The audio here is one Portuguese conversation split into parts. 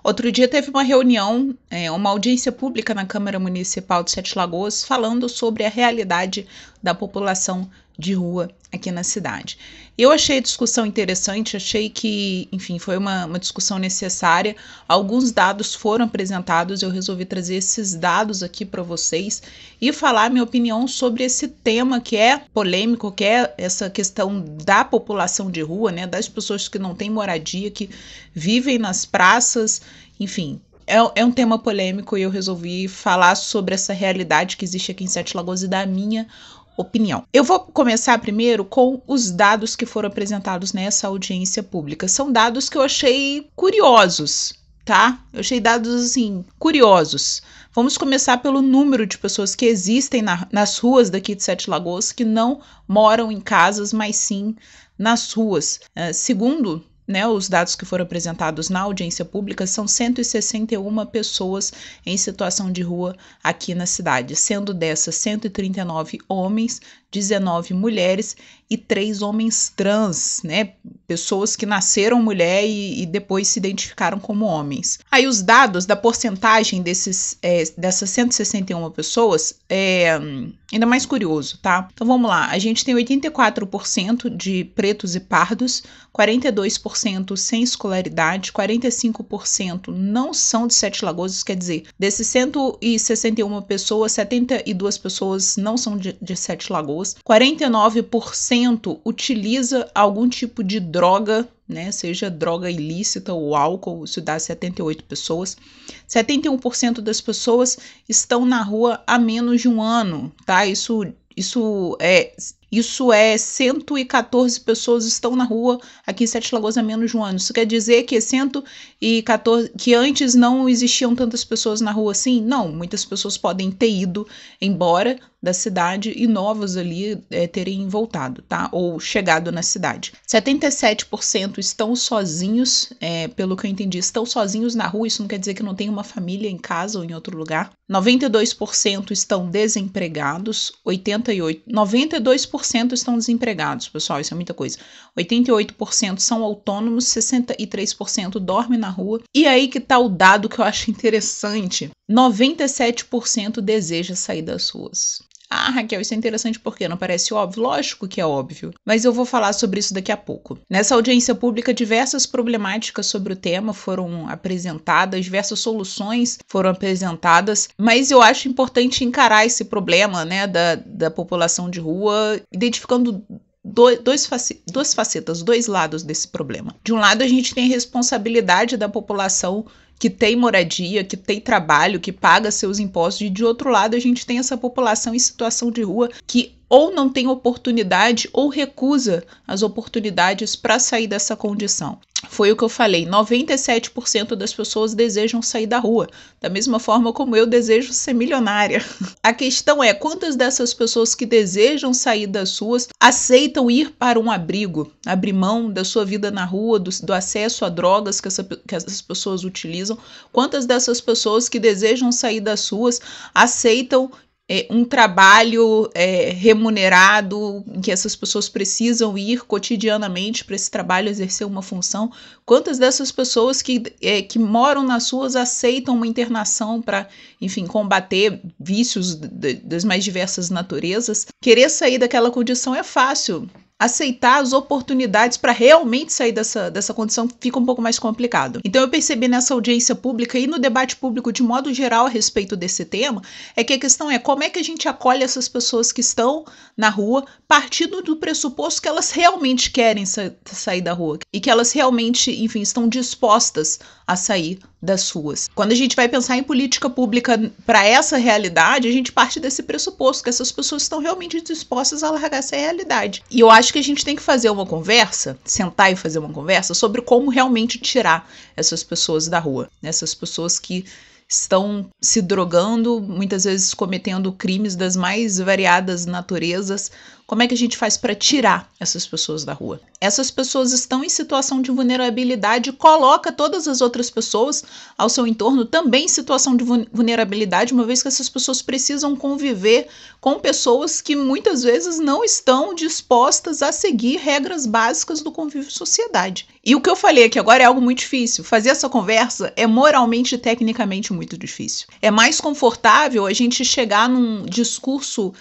Outro dia teve uma reunião, uma audiência pública na Câmara Municipal de Sete Lagoas, falando sobre a realidade da população de rua aqui na cidade. Eu achei a discussão interessante, achei que, enfim, foi uma discussão necessária. Alguns dados foram apresentados, eu resolvi trazer esses dados aqui para vocês e falar minha opinião sobre esse tema que é polêmico, que é essa questão da população de rua, né, das pessoas que não têm moradia, que vivem nas praças, enfim. É um tema polêmico e eu resolvi falar sobre essa realidade que existe aqui em Sete Lagoas e da minha opinião. Eu vou começar primeiro com os dados que foram apresentados nessa audiência pública. São dados que eu achei curiosos, tá? Eu achei dados, assim, curiosos. Vamos começar pelo número de pessoas que existem nas ruas daqui de Sete Lagoas, que não moram em casas, mas sim nas ruas. Segundo, né, os dados que foram apresentados na audiência pública, são 161 pessoas em situação de rua aqui na cidade, sendo dessas 139 homens, 19 mulheres e 3 homens trans, né? Pessoas que nasceram mulher e depois se identificaram como homens. Aí os dados da porcentagem dessas 161 pessoas é ainda mais curioso, tá? Então vamos lá, a gente tem 84% de pretos e pardos, 42% sem escolaridade, 45% não são de Sete Lagoas, isso quer dizer, desses 161 pessoas, 72 pessoas não são de Sete Lagoas, 49% utiliza algum tipo de droga, né, seja droga ilícita ou álcool, isso dá 78 pessoas. 71% das pessoas estão na rua há menos de um ano, tá? Isso é 114 pessoas estão na rua aqui em Sete Lagoas há menos de um ano. Isso quer dizer que 114, que antes não existiam tantas pessoas na rua assim? Não, muitas pessoas podem ter ido embora da cidade e novos ali terem voltado, tá? Ou chegado na cidade. 77% estão sozinhos, pelo que eu entendi, estão sozinhos na rua, isso não quer dizer que não tem uma família em casa ou em outro lugar. 92% estão desempregados, 92% estão desempregados, pessoal, isso é muita coisa. 88% são autônomos, 63% dormem na rua. E aí que tá o dado que eu acho interessante, 97% deseja sair das ruas. Ah, Raquel, isso é interessante porque não parece óbvio? Lógico que é óbvio, mas eu vou falar sobre isso daqui a pouco. Nessa audiência pública, diversas problemáticas sobre o tema foram apresentadas, diversas soluções foram apresentadas, mas eu acho importante encarar esse problema, né, da população de rua, identificando duas facetas, dois lados desse problema. De um lado, a gente tem a responsabilidade da população que tem moradia, que tem trabalho, que paga seus impostos, e de outro lado a gente tem essa população em situação de rua que ou não tem oportunidade ou recusa as oportunidades para sair dessa condição. Foi o que eu falei, 97% das pessoas desejam sair da rua, da mesma forma como eu desejo ser milionária. A questão é, quantas dessas pessoas que desejam sair das ruas aceitam ir para um abrigo, abrir mão da sua vida na rua, do acesso a drogas que essas pessoas utilizam? Quantas dessas pessoas que desejam sair das ruas aceitam um trabalho remunerado, em que essas pessoas precisam ir cotidianamente para esse trabalho exercer uma função? Quantas dessas pessoas que moram nas ruas aceitam uma internação para, enfim, combater vícios das mais diversas naturezas? Querer sair daquela condição é fácil. Aceitar as oportunidades para realmente sair dessa condição fica um pouco mais complicado. Então eu percebi nessa audiência pública e no debate público de modo geral a respeito desse tema, é que a questão é como é que a gente acolhe essas pessoas que estão na rua, partindo do pressuposto que elas realmente querem sair da rua e que elas realmente, enfim, estão dispostas a sair das ruas. Quando a gente vai pensar em política pública para essa realidade, a gente parte desse pressuposto que essas pessoas estão realmente dispostas a largar essa realidade. E eu acho que a gente tem que fazer uma conversa, sentar e fazer uma conversa sobre como realmente tirar essas pessoas da rua, essas pessoas que estão se drogando, muitas vezes cometendo crimes das mais variadas naturezas. Como é que a gente faz para tirar essas pessoas da rua? Essas pessoas estão em situação de vulnerabilidade e coloca todas as outras pessoas ao seu entorno também em situação de vulnerabilidade, uma vez que essas pessoas precisam conviver com pessoas que muitas vezes não estão dispostas a seguir regras básicas do convívio em sociedade. E o que eu falei aqui agora é algo muito difícil. Fazer essa conversa é moralmente e tecnicamente muito difícil. É mais confortável a gente chegar num discurso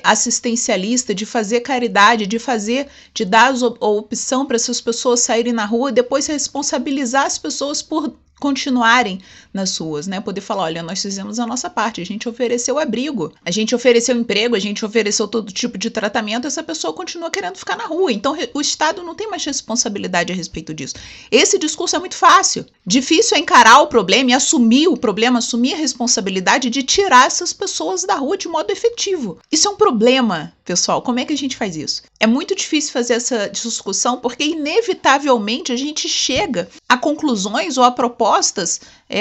assistencialista, de fazer caridade, de dar a opção para essas pessoas saírem na rua e depois responsabilizar as pessoas por continuarem nas ruas, né? Poder falar, olha, nós fizemos a nossa parte, a gente ofereceu abrigo, a gente ofereceu emprego, a gente ofereceu todo tipo de tratamento, essa pessoa continua querendo ficar na rua. Então o Estado não tem mais responsabilidade a respeito disso. Esse discurso é muito fácil. Difícil é encarar o problema e assumir o problema, assumir a responsabilidade de tirar essas pessoas da rua de modo efetivo. Isso é um problema, pessoal. Como é que a gente faz isso? É muito difícil fazer essa discussão porque inevitavelmente a gente chega a conclusões ou a propostas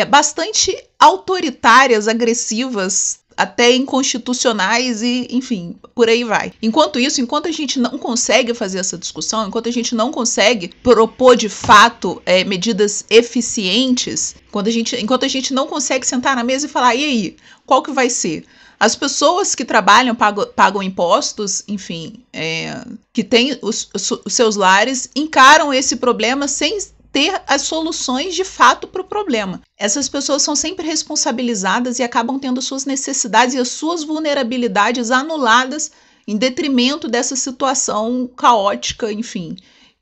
bastante autoritárias, agressivas, até inconstitucionais e, enfim, por aí vai. Enquanto isso, enquanto a gente não consegue fazer essa discussão, enquanto a gente não consegue propor de fato medidas eficientes, enquanto a gente não consegue sentar na mesa e falar, e aí, qual que vai ser? As pessoas que trabalham, pagam impostos, enfim, que têm os seus lares, encaram esse problema sem ter as soluções de fato para o problema. Essas pessoas são sempre responsabilizadas e acabam tendo suas necessidades e as suas vulnerabilidades anuladas em detrimento dessa situação caótica, enfim,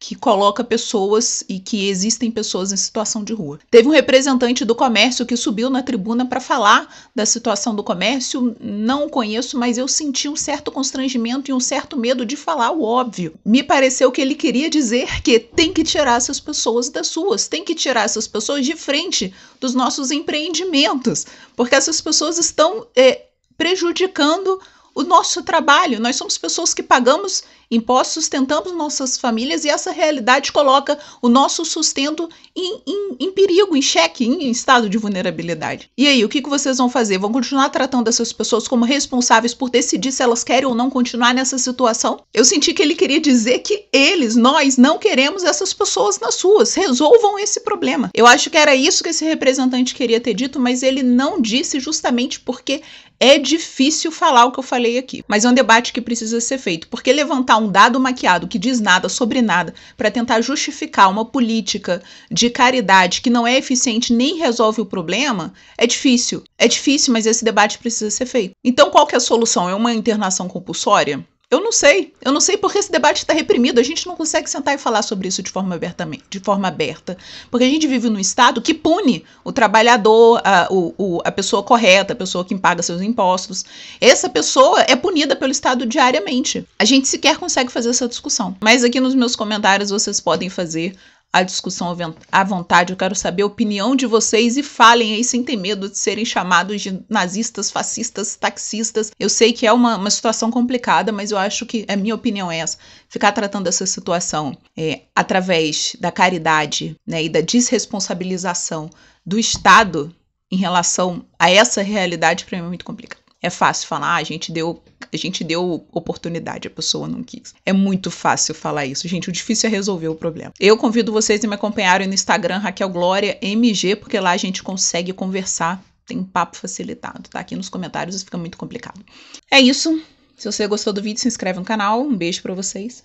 que coloca pessoas e que existem pessoas em situação de rua. Teve um representante do comércio que subiu na tribuna para falar da situação do comércio. Não o conheço, mas eu senti um certo constrangimento e um certo medo de falar o óbvio. Me pareceu que ele queria dizer que tem que tirar essas pessoas das ruas, tem que tirar essas pessoas de frente dos nossos empreendimentos, porque essas pessoas estão prejudicando o nosso trabalho. Nós somos pessoas que pagamos impostos, sustentamos nossas famílias e essa realidade coloca o nosso sustento em perigo, em xeque, em estado de vulnerabilidade. E aí, o que vocês vão fazer? Vão continuar tratando essas pessoas como responsáveis por decidir se elas querem ou não continuar nessa situação? Eu senti que ele queria dizer que nós não queremos essas pessoas nas ruas. Resolvam esse problema. Eu acho que era isso que esse representante queria ter dito, mas ele não disse justamente porque é difícil falar o que eu falei aqui. Mas é um debate que precisa ser feito, porque levantar um dado maquiado que diz nada sobre nada para tentar justificar uma política de caridade que não é eficiente nem resolve o problema é difícil. É difícil, mas esse debate precisa ser feito. Então qual que é a solução? É uma internação compulsória? Eu não sei porque esse debate está reprimido, a gente não consegue sentar e falar sobre isso de forma aberta, porque a gente vive num estado que pune o trabalhador, a pessoa correta, a pessoa que paga seus impostos. Essa pessoa é punida pelo Estado diariamente. A gente sequer consegue fazer essa discussão. Mas aqui nos meus comentários vocês podem fazer a discussão à vontade. Eu quero saber a opinião de vocês e falem aí sem ter medo de serem chamados de nazistas, fascistas, taxistas. Eu sei que é uma situação complicada, mas eu acho que a minha opinião é essa. Ficar tratando essa situação através da caridade, né, e da desresponsabilização do Estado em relação a essa realidade, para mim é muito complicado. É fácil falar, a gente deu oportunidade, a pessoa não quis. É muito fácil falar isso, gente. O difícil é resolver o problema. Eu convido vocês a me acompanharem no Instagram, Raquel Glória MG, porque lá a gente consegue conversar, tem um papo facilitado, tá? Aqui nos comentários isso fica muito complicado. É isso. Se você gostou do vídeo, se inscreve no canal. Um beijo pra vocês.